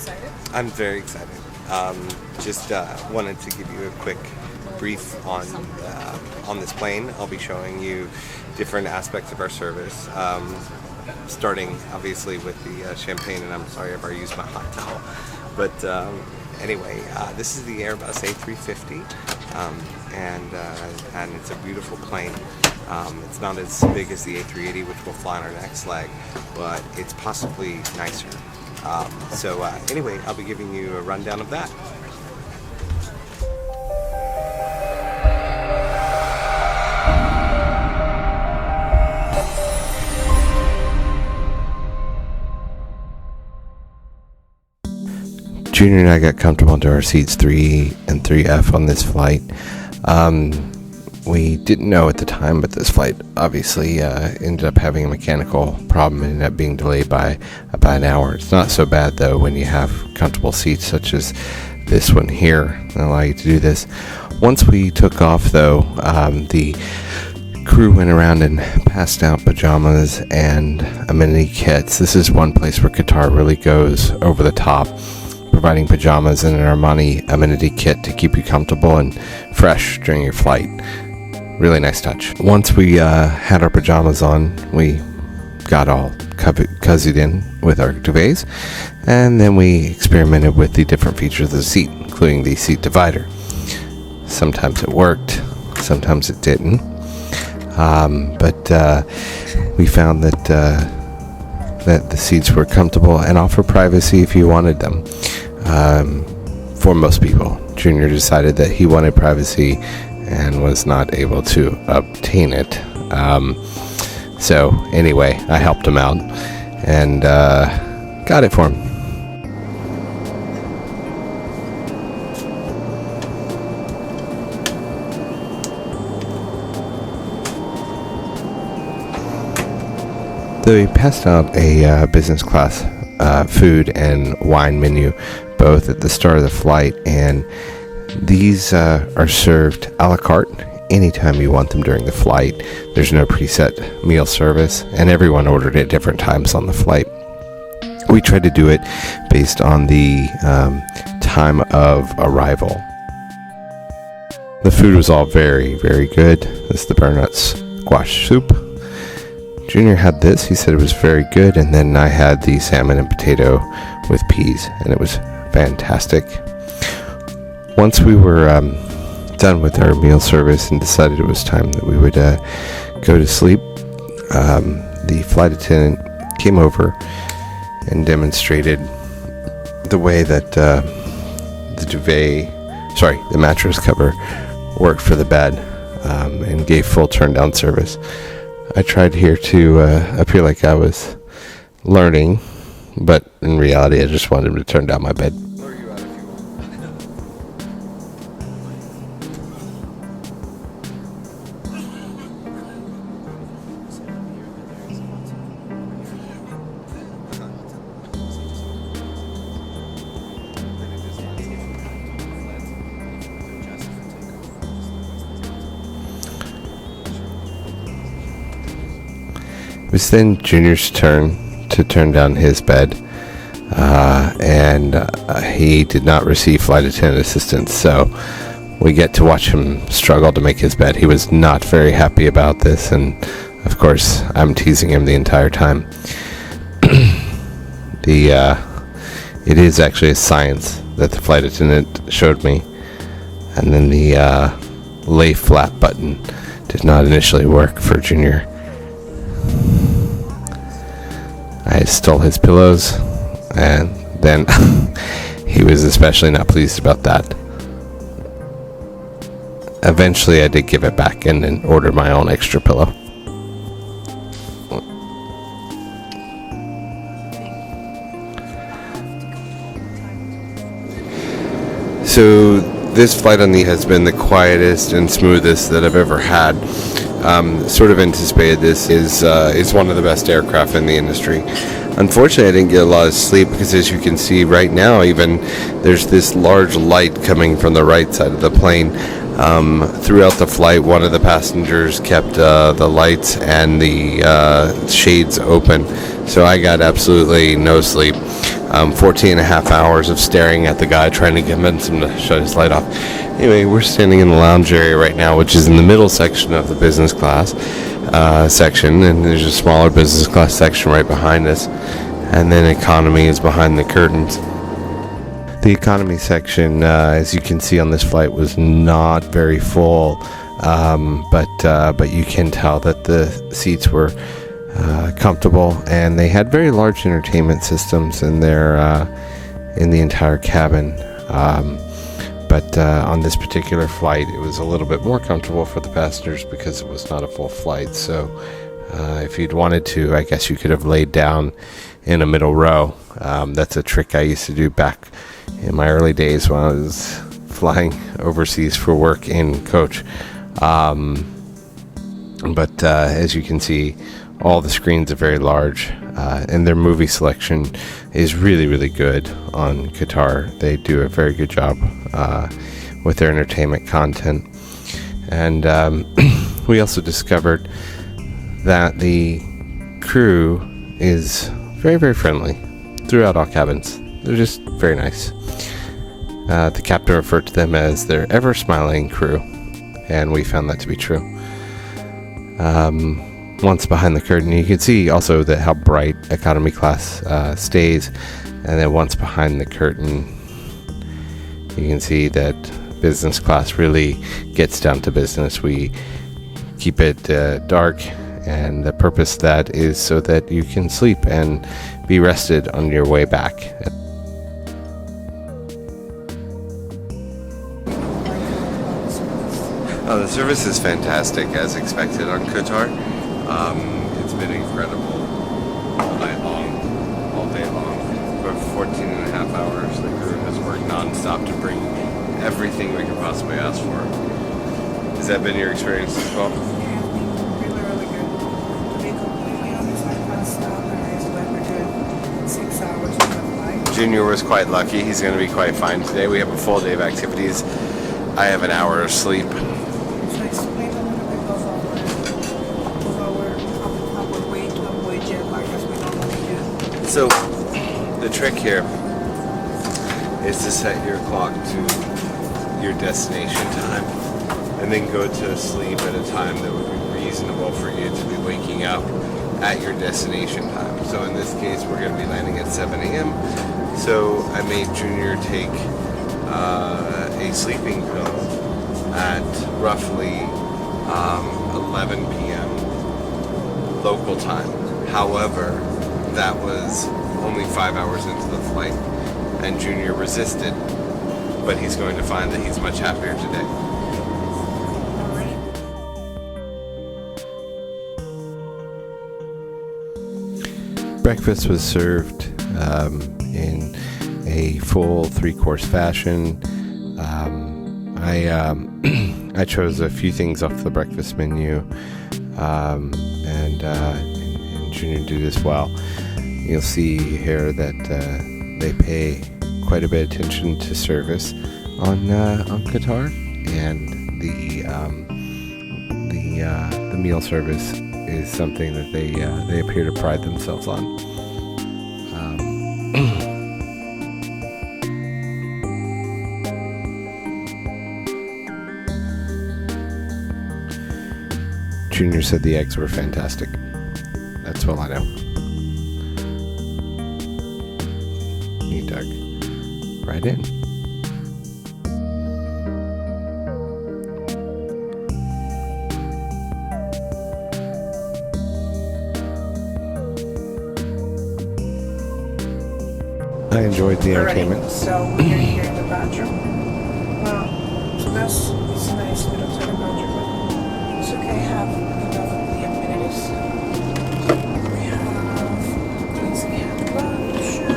excited? I'm very excited. Just wanted to give you a quick brief on this plane. I'll be showing you different aspects of our service, starting obviously with the champagne, and I'm sorry if I used my hot towel. But anyway, this is the Airbus A350, and it's a beautiful plane. It's not as big as the A380, which will fly on our next leg, but it's possibly nicer. Anyway, I'll be giving you a rundown of that. Junior and I got comfortable into our seats 3 and 3F on this flight. We didn't know at the time, but this flight obviously ended up having a mechanical problem and ended up being delayed by about an hour. It's not so bad, though, when you have comfortable seats such as this one here that allow you to do this. Once we took off, though, the crew went around and passed out pajamas and amenity kits. This is one place where Qatar really goes over the top, providing pajamas and an Armani amenity kit to keep you comfortable and fresh during your flight. Really nice touch. Once we had our pajamas on, we got all cozied in with our duvets, and then we experimented with the different features of the seat, including the seat divider. Sometimes it worked, sometimes it didn't, but we found that the seats were comfortable and offer privacy if you wanted them. For most people, Junior decided that he wanted privacy and was not able to obtain it. So anyway, I helped him out and got it for him. So we passed out a business class food and wine menu both at the start of the flight, and these are served a la carte anytime you want them during the flight. There's no preset meal service, and everyone ordered at different times on the flight. We tried to do it based on the time of arrival. The food was all very, very good. This is the butternut squash soup. Junior had this. He said it was very good, and then I had the salmon and potato with peas, and it was fantastic. Once we were done with our meal service and decided it was time that we would go to sleep, the flight attendant came over and demonstrated the way that the mattress cover worked for the bed, and gave full turn down service. I tried here to appear like I was learning, but in reality I just wanted him to turn down my bed. It was then Junior's turn to turn down his bed, and he did not receive flight attendant assistance, so we get to watch him struggle to make his bed. He was not very happy about this, and of course I'm teasing him the entire time. It is actually a science that the flight attendant showed me, and then the lay flat button did not initially work for Junior. I stole his pillows, and then he was especially not pleased about that. Eventually I did give it back and then ordered my own extra pillow. So this flight on the has been the quietest and smoothest that I've ever had. Sort of anticipated this is one of the best aircraft in the industry. Unfortunately, I didn't get a lot of sleep because, as you can see right now, even there's this large light coming from the right side of the plane. Throughout the flight, one of the passengers kept the lights and the shades open, so I got absolutely no sleep. 14 and a half hours of staring at the guy trying to convince him to shut his light off. Anyway, we're standing in the lounge area right now, which is in the middle section of the business class section, and there's a smaller business class section right behind us, and then economy is behind the curtains. The economy section, as you can see on this flight, was not very full, but you can tell that the seats were comfortable, and they had very large entertainment systems in the entire cabin. But on this particular flight, it was a little bit more comfortable for the passengers because it was not a full flight. So if you'd wanted to, I guess you could have laid down in a middle row. That's a trick I used to do back in my early days when I was flying overseas for work in coach. But as you can see, all the screens are very large, and their movie selection is really, really good on Qatar. They do a very good job with their entertainment content. And we also discovered that the crew is very, very friendly throughout all cabins. They're just very nice. The captain referred to them as their ever-smiling crew, and we found that to be true. Once behind the curtain, you can see also that how bright economy class stays, and then once behind the curtain, you can see that business class really gets down to business. We keep it dark, and the purpose of that is so that you can sleep and be rested on your way back. Oh, the service is fantastic, as expected on Qatar. It's been incredible all night long, all day long. For 14 and a half hours, the crew has worked non-stop to bring everything we could possibly ask for. Has that been your experience as well? Yeah, really, really good. To be completely honest, I passed out and I slept a good 6 hours on the flight. Junior was quite lucky. He's going to be quite fine today. We have a full day of activities. I have an hour of sleep. So explain a little bit of our way to avoid jet lag as we normally do. So, the trick here is to set your clock to your destination time, and then go to sleep at a time that would be reasonable for you to be waking up at your destination time. So in this case, we're going to be landing at 7 a.m. So I made Junior take a sleeping pill at roughly 11 p.m. local time. However, that was only 5 hours into the flight, and Junior resisted, but he's going to find that he's much happier today. Breakfast was served in a full 3-course fashion. I chose a few things off the breakfast menu, and Junior did as well. You'll see here that they pay quite a bit of attention to service on Qatar, and the meal service is something that they appear to pride themselves on. Junior said the eggs were fantastic. That's all I know. He dug right in. I enjoyed the entertainment. So we are here in the bathroom. So that's it's a nice little tiny bathroom. It's okay. I have enough of the amenities. We have cleansing hand lotion.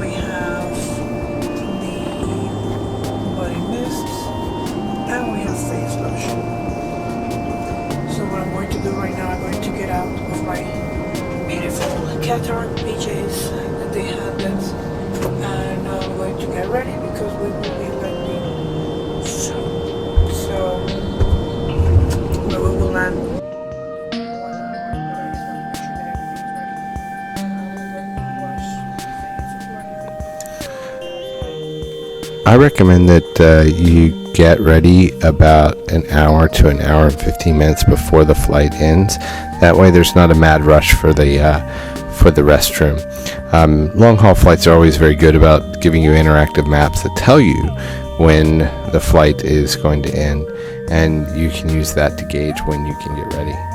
We have the body mists, and we have face lotion. So what I'm going to do right now, I'm going to get out of my beautiful Qatar PJs that they had this, and I'm going to get ready because we will be landing soon. So we will land I recommend that you get ready about an hour to an hour and 15 minutes before the flight ends. That way there's not a mad rush for the restroom. Long haul flights are always very good about giving you interactive maps that tell you when the flight is going to end, and you can use that to gauge when you can get ready.